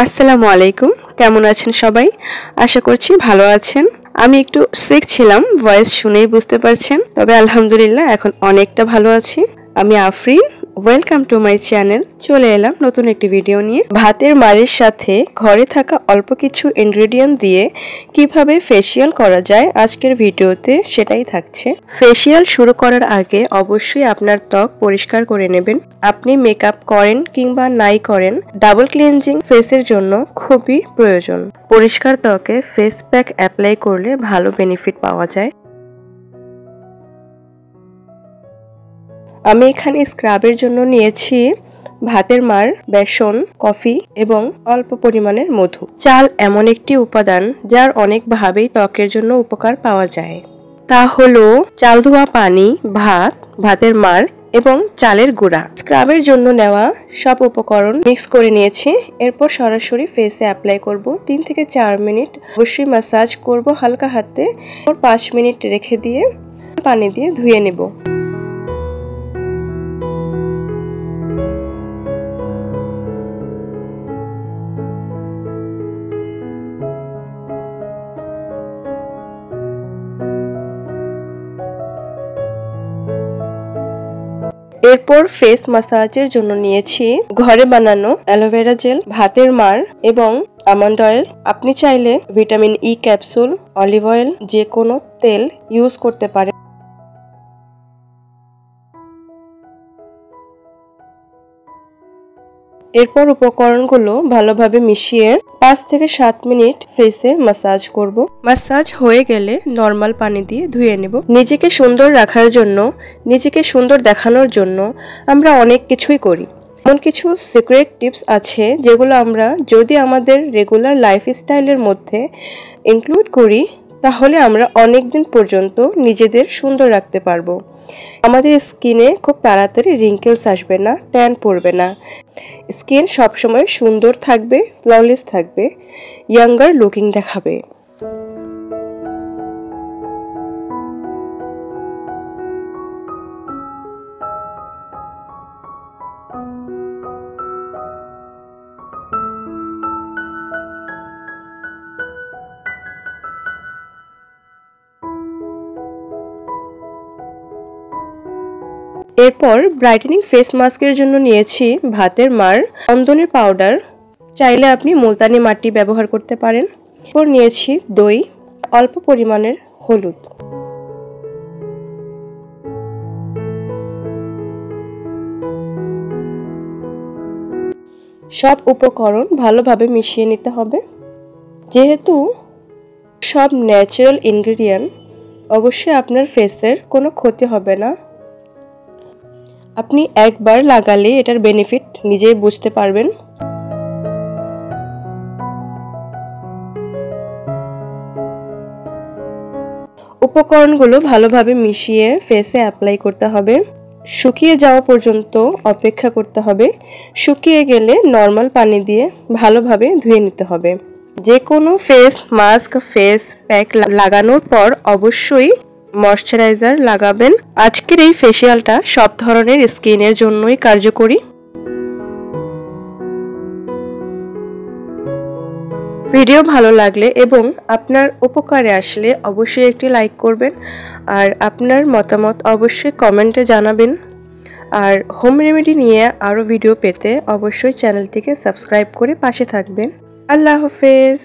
আসসালামু আলাইকুম। কেমন আছেন সবাই? আশা করছি ভালো আছেন। আমি একটু সিক ছিলাম, ভয়েস শুনেই বুঝতে পারছেন। তবে আলহামদুলিল্লাহ এখন অনেকটা ভালো আছি। আমি Afrin, welcome to my channel. চলে এলাম নতুন একটি ভিডিও নিয়ে। ভাতের মারের সাথে ঘরে থাকা অল্প কিছু ইনগ্রেডিয়েন্ট দিয়ে কিভাবে ফেসিয়াল করা যায় আজকের ভিডিওতে সেটাই থাকছে। ফেসিয়াল শুরু করার আগে অবশ্যই আপনার ত্বক পরিষ্কার করে নেবেন। আপনি মেকআপ করেন কিংবা নাই করেন, ডাবল ক্লিনজিং ফেসের জন্য খুবই প্রয়োজন। পরিষ্কার ত্বকে ফেস প্যাক অ্যাপ্লাই করলে ভালো বেনিফিট পাওয়া যায়। আমি এখানে স্ক্রাবের জন্য নিয়েছি ভাতের মার, বেসন, কফি এবং অল্প পরিমাণের মধু। চাল এমন একটি উপাদান যার অনেকভাবেই ত্বকের জন্য উপকার পাওয়া যায়। তা হলো চাল ধোয়া পানি, ভাত, ভাতের মার এবং চালের গুঁড়া। স্ক্রাবের জন্য নেওয়া সব উপকরণ মিক্স করে নিয়েছি। এরপর সরাসরি ফেসে অ্যাপ্লাই করব। 3 থেকে 4 মিনিট অবশ্যই ম্যাসাজ করব হালকা হাতে। 5 মিনিট রেখে দিয়ে পানি দিয়ে ধুয়ে নেব। এরপর ফেস ম্যাসাজের জন্য নিয়েছি ঘরে বানানো অ্যালোভেরা জেল, ভাতের মার এবং আমন্ড অয়েল। আপনি চাইলে vitamin E capsule, olive oil, যে কোনো তেল ইউজ করতে পারেন। এরপর উপকরণগুলো ভালোভাবে মিশিয়ে 5 থেকে 7 মিনিট ফেসে ম্যাসাজ করব। ম্যাসাজ হয়ে গেলে নরমাল পানি দিয়ে ধুয়ে নেব। নিজেকে সুন্দর রাখার জন্য, নিজেকে সুন্দর দেখানোর জন্য আমরা অনেক কিছুই করি। এমন কিছু সিক্রেট টিপস আছে যেগুলো আমরা যদি আমাদের রেগুলার লাইফস্টাইলের মধ্যে ইনক্লুড করি তাহলে আমরা অনেক দিন পর্যন্ত নিজেদের সুন্দর রাখতে পারবো। আমাদের স্কিনে খুব তাড়াতাড়ি রিঙ্কেলস আসবে না, ট্যান পড়বে না। স্কিন সবসময় সুন্দর থাকবে, ফ্ললেস থাকবে, ইয়াঙ্গার লুকিং দেখাবে। এরপর ব্রাইটেনিং ফেস মাস্কের জন্য নিয়েছি ভাতের মার, চন্দনের পাউডার, চাইলে আপনি মুলতানি মাটি ব্যবহার করতে পারেন। এরপর নিয়েছি দই, অল্প পরিমাণের হলুদ। সব উপকরণ ভালোভাবে মিশিয়ে নিতে হবে। যেহেতু সব ন্যাচারাল ইনগ্রেডিয়েন্ট, অবশ্যই আপনার ফেসের কোনো ক্ষতি হবে না। আপনি একবার লাগালে এটার বেনিফিট নিজেই বুঝতে পারবেন। উপকরণগুলো ভালোভাবে মিশিয়ে ফেসে অ্যাপ্লাই করতে হবে। শুকিয়ে যাওয়া পর্যন্ত অপেক্ষা করতে হবে। শুকিয়ে গেলে নরমাল পানি দিয়ে ভালোভাবে ধুয়ে নিতে হবে। যে কোনো ফেস মাস্ক, ফেস প্যাক লাগানোর পর অবশ্যই ময়শ্চারাইজার লাগাবেন। আজকের এই ফেসিয়ালটা সব ধরনের স্কিনের জন্যই কার্যকরী। ভিডিও ভালো লাগলে এবং আপনার উপকারে আসলে অবশ্যই একটি লাইক করবেন আর আপনার মতামত অবশ্যই কমেন্টে জানাবেন। আর হোম রেমেডি নিয়ে আরও ভিডিও পেতে অবশ্যই চ্যানেলটিকে সাবস্ক্রাইব করে পাশে থাকবেন। আল্লাহ হাফেজ।